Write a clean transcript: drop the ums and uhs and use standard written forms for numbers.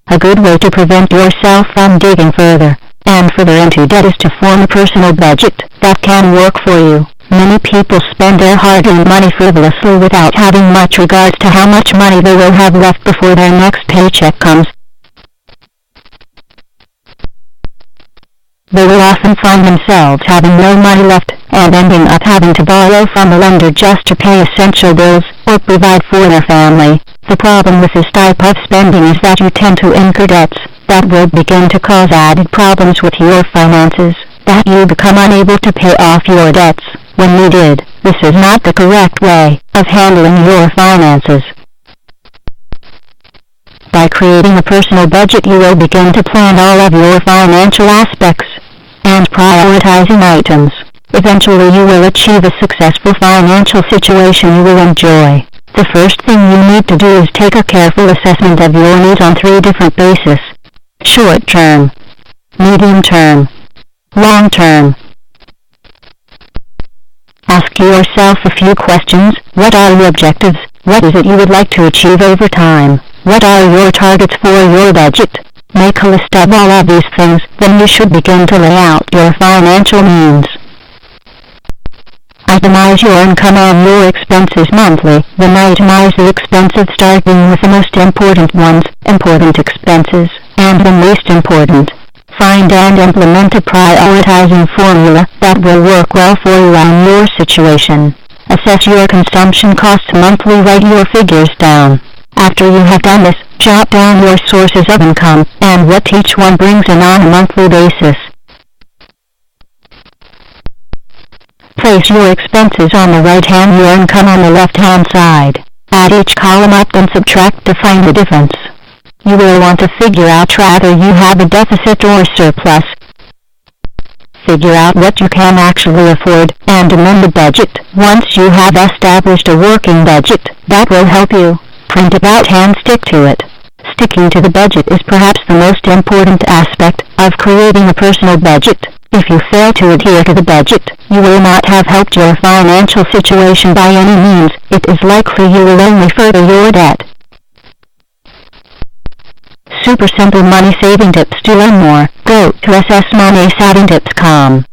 A good way to prevent yourself from digging further and further into debt is to form a personal budget that can work for you. Many people spend their hard-earned money frivolously without having much regards to how much money they will have left before their next paycheck comes. They will often find themselves having no money left and ending up having to borrow from a lender just to pay essential bills or provide for their family. The problem with this type of spending is that you tend to incur debts that will begin to cause added problems with your finances, that you become unable to pay off your debts when needed. This is not the correct way of handling your finances. By creating a personal budget, you will begin to plan all of your financial aspects and prioritizing items. Eventually you will achieve a successful financial situation you will enjoy. The first thing you need to do is take a careful assessment of your needs on 3 different bases: short term, medium term, long term. Ask yourself a few questions. What are your objectives? What is it you would like to achieve over time? What are your targets for your budget? Make a list of all of these things, then you should begin to lay out your financial means. Itemize your income and your expenses monthly. Then itemize the expenses starting with the most important ones, important expenses, and the least important. Find and implement a prioritizing formula that will work well for you and your situation. Assess your consumption costs monthly. Write your figures down. After you have done this, jot down your sources of income and what each one brings in on a monthly basis. Place your expenses on the right hand, your income on the left hand side. Add each column up and subtract to find the difference. You will want to figure out whether you have a deficit or surplus. Figure out what you can actually afford and amend the budget. Once you have established a working budget, that will help you print it out and stick to it. Sticking to the budget is perhaps the most important aspect of creating a personal budget. If you fail to adhere to the budget, you will not have helped your financial situation by any means. It is likely you will only further your debt. Super simple money saving tips. To learn more, go to ssmoneysavingtips.com.